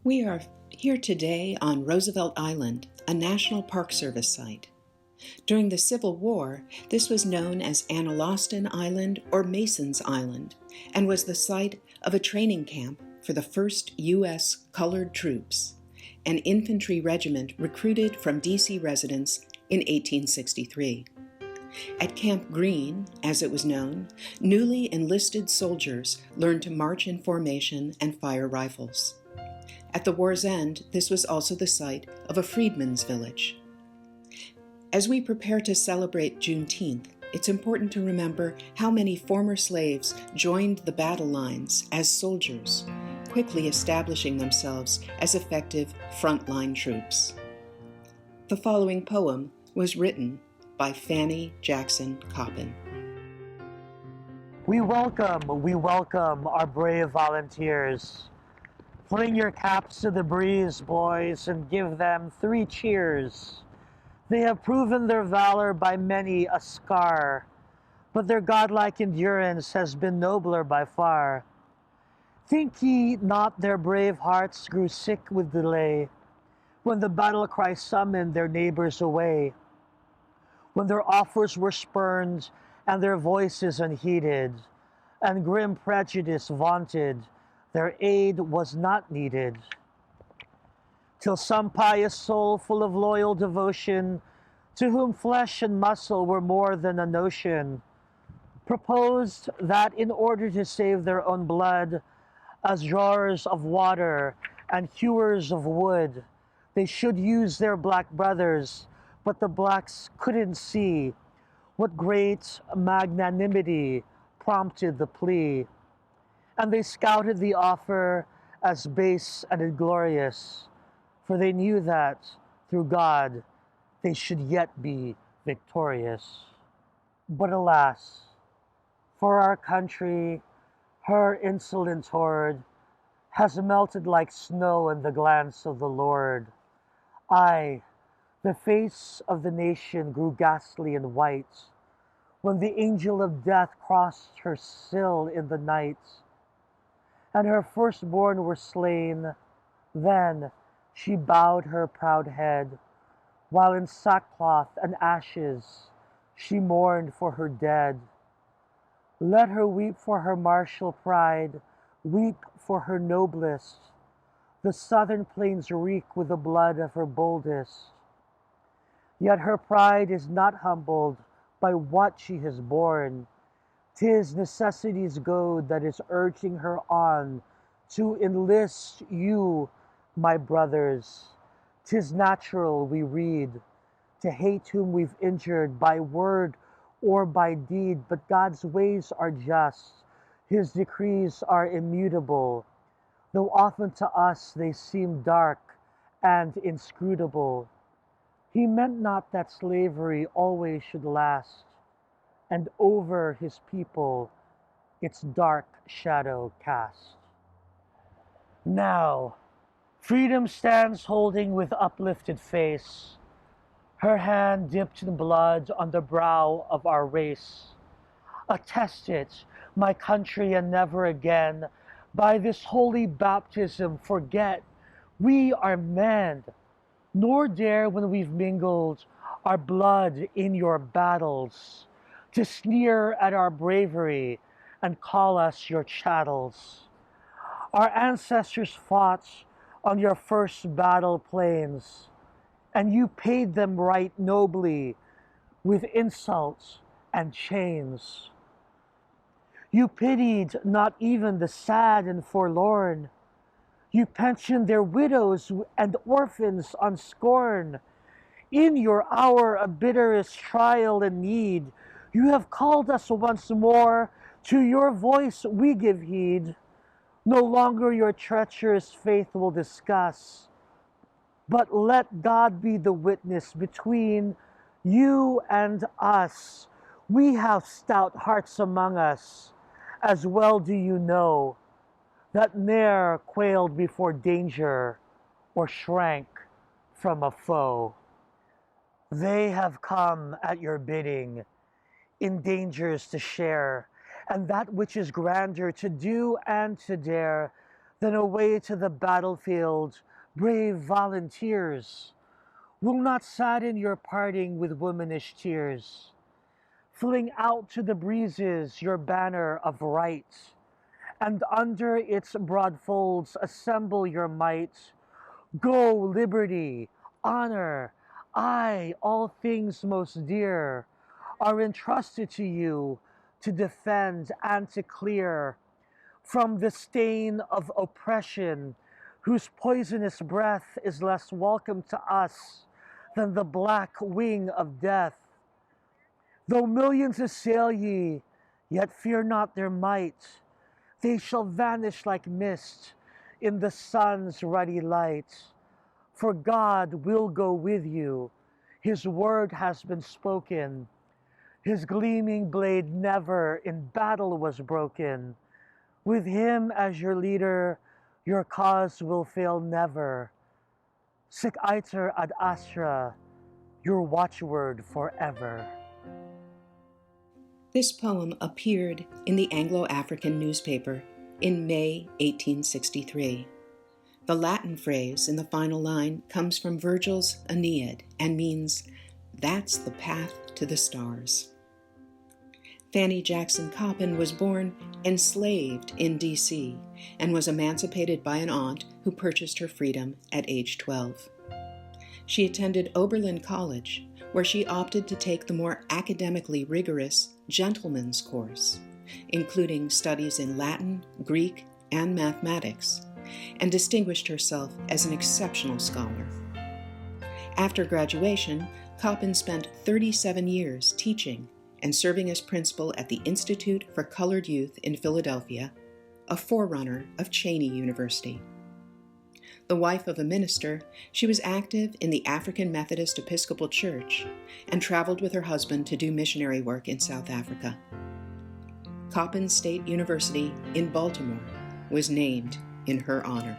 We are here today on Roosevelt Island, a National Park Service site. During the Civil War, this was known as Analostan Island or Mason's Island, and was the site of a training camp for the 1st U.S. Colored Troops, an infantry regiment recruited from D.C. residents in 1863. At Camp Green, as it was known, newly enlisted soldiers learned to march in formation and fire rifles. At the war's end, this was also the site of a freedmen's village. As we prepare to celebrate Juneteenth, it's important to remember how many former slaves joined the battle lines as soldiers, quickly establishing themselves as effective frontline troops. The following poem was written by Fanny Jackson Coppin. We welcome our brave volunteers. Fling your caps to the breeze, boys, and give them 3 cheers. They have proven their valor by many a scar, but their godlike endurance has been nobler by far. Think ye not their brave hearts grew sick with delay, when the battle cry summoned their neighbors away, when their offers were spurned and their voices unheeded, and grim prejudice vaunted, their aid was not needed. Till some pious soul full of loyal devotion, to whom flesh and muscle were more than a notion, proposed that in order to save their own blood, as drawers of water and hewers of wood, they should use their black brothers, but the blacks couldn't see what great magnanimity prompted the plea. And they scouted the offer as base and inglorious, for they knew that, through God, they should yet be victorious. But alas, for our country, her insolent horde has melted like snow in the glance of the Lord. Aye, the face of the nation grew ghastly and white, when the angel of death crossed her sill in the night, and her firstborn were slain. Then she bowed her proud head, while in sackcloth and ashes she mourned for her dead. Let her weep for her martial pride, weep for her noblest. The southern plains reek with the blood of her boldest. Yet her pride is not humbled by what she has borne. 'Tis necessity's goad that is urging her on to enlist you, my brothers. 'Tis natural, we read, to hate whom we've injured by word or by deed, but God's ways are just, his decrees are immutable, though often to us they seem dark and inscrutable. He meant not that slavery always should last, and over his people its dark shadow cast. Now, freedom stands holding with uplifted face, her hand dipped in blood on the brow of our race. Attest it, my country, and never again, by this holy baptism, forget we are men, nor dare when we've mingled our blood in your battles, to sneer at our bravery and call us your chattels. Our ancestors fought on your first battle plains, and you paid them right nobly with insults and chains. You pitied not even the sad and forlorn. You pensioned their widows and orphans on scorn. In your hour of bitterest trial and need, you have called us once more, to your voice we give heed. No longer your treacherous faith will discuss, but let God be the witness between you and us. We have stout hearts among us, as well do you know, that ne'er quailed before danger or shrank from a foe. They have come at your bidding, in dangers to share, and that which is grander to do and to dare. Then away to the battlefield, brave volunteers, will not sadden your parting with womanish tears. Fling out to the breezes your banner of right, and under its broad folds assemble your might. Go, liberty, honor, aye, all things most dear, are entrusted to you to defend and to clear from the stain of oppression, whose poisonous breath is less welcome to us than the black wing of death. Though millions assail ye, yet fear not their might. They shall vanish like mist in the sun's ruddy light. For God will go with you. His word has been spoken. His gleaming blade never in battle was broken. With him as your leader, your cause will fail never. Sic iter ad astra, your watchword forever. This poem appeared in the Anglo-African newspaper in May 1863. The Latin phrase in the final line comes from Virgil's Aeneid and means, "That's the path to the stars." Fanny Jackson Coppin was born enslaved in D.C. and was emancipated by an aunt who purchased her freedom at age 12. She attended Oberlin College, where she opted to take the more academically rigorous gentleman's course, including studies in Latin, Greek, and mathematics, and distinguished herself as an exceptional scholar. After graduation, Coppin spent 37 years teaching and serving as principal at the Institute for Colored Youth in Philadelphia, a forerunner of Cheyney University. The wife of a minister, she was active in the African Methodist Episcopal Church and traveled with her husband to do missionary work in South Africa. Coppin State University in Baltimore was named in her honor.